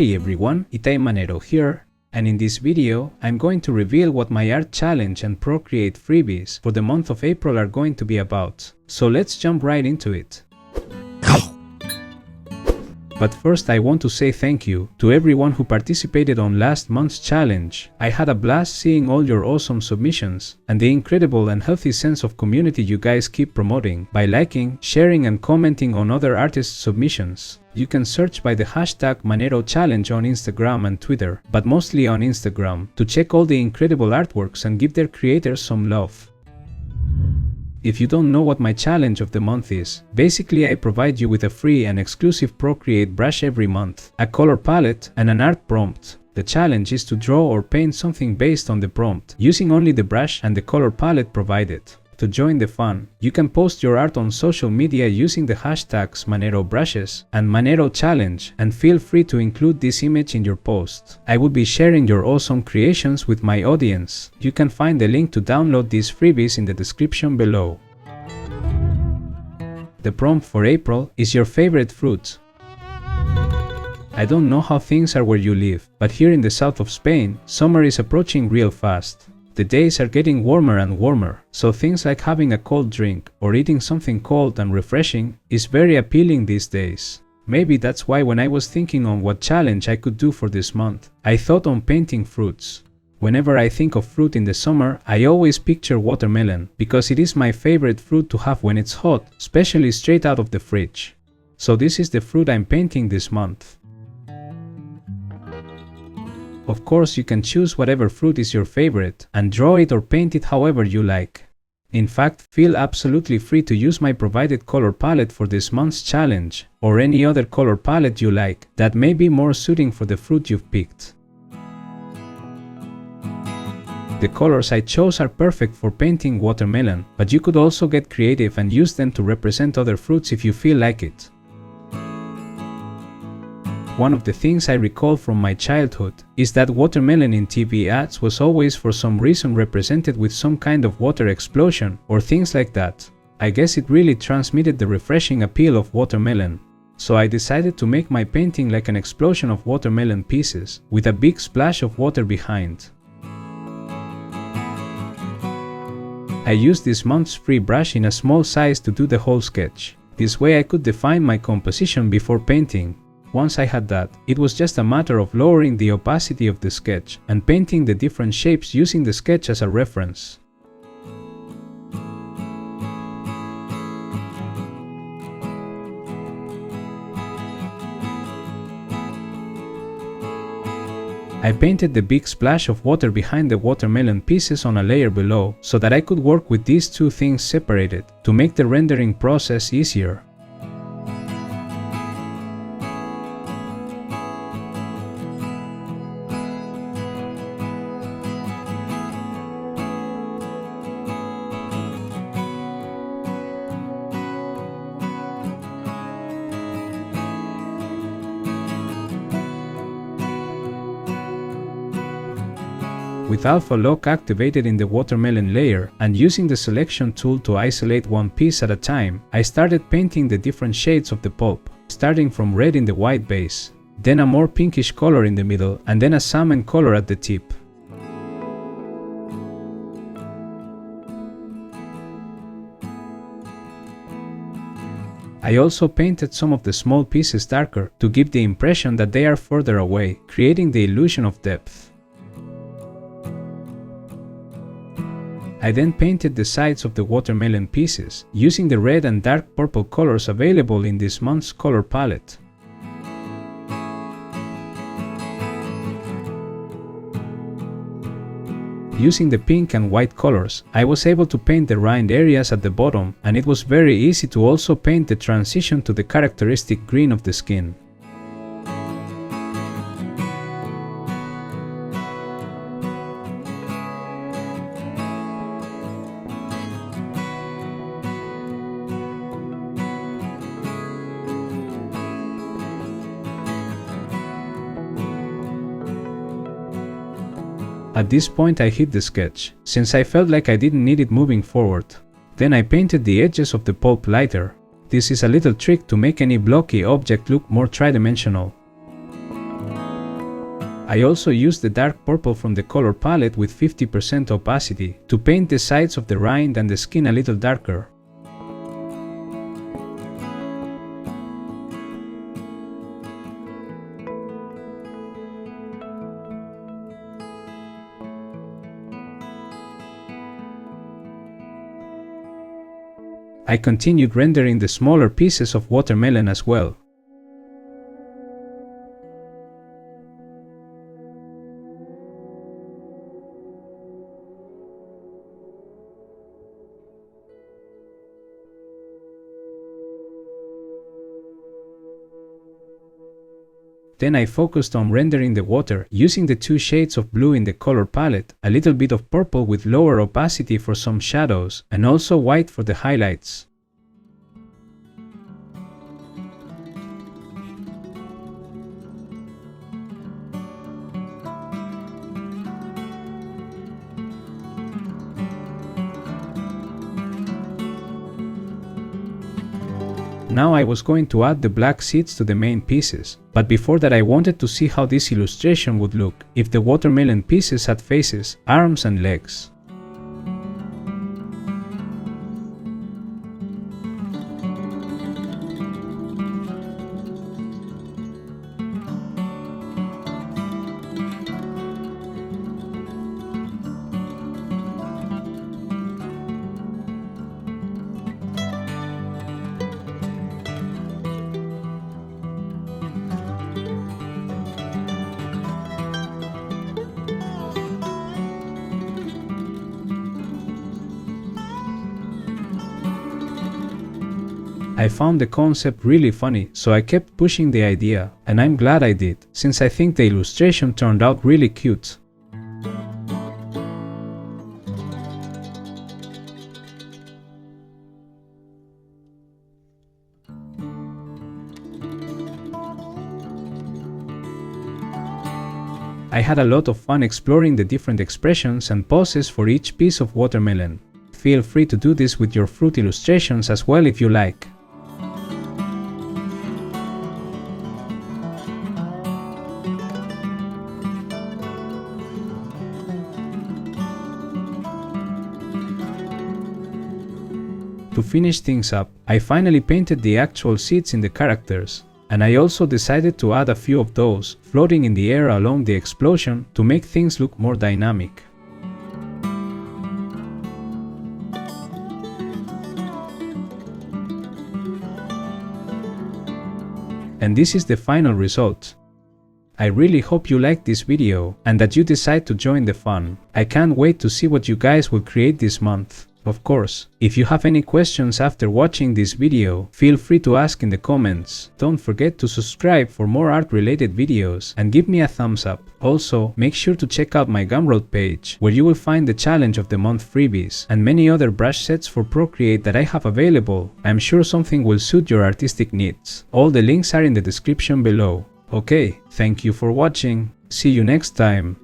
Hey everyone, Manero here, and in this video, I'm going to reveal what my art challenge and Procreate freebies for the month of April are going to be about. So let's jump right into it. But first I want to say thank you to everyone who participated on last month's challenge. I had a blast seeing all your awesome submissions and the incredible and healthy sense of community you guys keep promoting by liking, sharing and commenting on other artists' submissions. You can search by the hashtag Manero challenge on Instagram and Twitter, but mostly on Instagram, to check all the incredible artworks and give their creators some love. If you don't know what my challenge of the month is, basically I provide you with a free and exclusive Procreate brush every month, a color palette, and an art prompt. The challenge is to draw or paint something based on the prompt, using only the brush and the color palette provided. To join the fun, you can post your art on social media using the hashtags Manero brushes and Manero challenge, and feel free to include this image in your post. I will be sharing your awesome creations with my audience. You can find the link to download these freebies in the description below. The prompt for April is your favorite fruit. I don't know how things are where you live, but here in the south of Spain, summer is approaching real fast. The days are getting warmer and warmer, so things like having a cold drink or eating something cold and refreshing is very appealing these days. Maybe that's why when I was thinking on what challenge I could do for this month, I thought on painting fruits. Whenever I think of fruit in the summer, I always picture watermelon, because it is my favorite fruit to have when it's hot, especially straight out of the fridge. So this is the fruit I'm painting this month. Of course, you can choose whatever fruit is your favorite and draw it or paint it however you like. In fact, feel absolutely free to use my provided color palette for this month's challenge, or any other color palette you like that may be more suiting for the fruit you've picked. The colors I chose are perfect for painting watermelon, but you could also get creative and use them to represent other fruits if you feel like it. One of the things I recall from my childhood is that watermelon in TV ads was always for some reason represented with some kind of water explosion or things like that. I guess it really transmitted the refreshing appeal of watermelon. So I decided to make my painting like an explosion of watermelon pieces, with a big splash of water behind. I used this month's free brush in a small size to do the whole sketch. This way I could define my composition before painting. Once I had that, it was just a matter of lowering the opacity of the sketch and painting the different shapes using the sketch as a reference. I painted the big splash of water behind the watermelon pieces on a layer below so that I could work with these two things separated to make the rendering process easier. With alpha lock activated in the watermelon layer and using the selection tool to isolate one piece at a time, I started painting the different shades of the pulp, starting from red in the white base, then a more pinkish color in the middle, and then a salmon color at the tip. I also painted some of the small pieces darker to give the impression that they are further away, creating the illusion of depth. I then painted the sides of the watermelon pieces, using the red and dark purple colors available in this month's color palette. Using the pink and white colors, I was able to paint the rind areas at the bottom, and it was very easy to also paint the transition to the characteristic green of the skin. At this point I hid the sketch, since I felt like I didn't need it moving forward. Then I painted the edges of the pulp lighter. This is a little trick to make any blocky object look more tridimensional. I also used the dark purple from the color palette with 50% opacity to paint the sides of the rind and the skin a little darker. I continued rendering the smaller pieces of watermelon as well. Then I focused on rendering the water using the two shades of blue in the color palette, a little bit of purple with lower opacity for some shadows, and also white for the highlights. Now I was going to add the black seeds to the main pieces, but before that I wanted to see how this illustration would look if the watermelon pieces had faces, arms and legs. I found the concept really funny, so I kept pushing the idea, and I'm glad I did, since I think the illustration turned out really cute. I had a lot of fun exploring the different expressions and poses for each piece of watermelon. Feel free to do this with your fruit illustrations as well if you like. To finish things up, I finally painted the actual seeds in the characters, and I also decided to add a few of those floating in the air along the explosion to make things look more dynamic. And this is the final result. I really hope you liked this video and that you decide to join the fun. I can't wait to see what you guys will create this month. Of course, if you have any questions after watching this video, feel free to ask in the comments. Don't forget to subscribe for more art related videos and give me a thumbs up. Also, make sure to check out my Gumroad page where you will find the challenge of the month freebies and many other brush sets for Procreate that I have available. I'm sure something will suit your artistic needs. All the links are in the description below. Okay, thank you for watching. See you next time.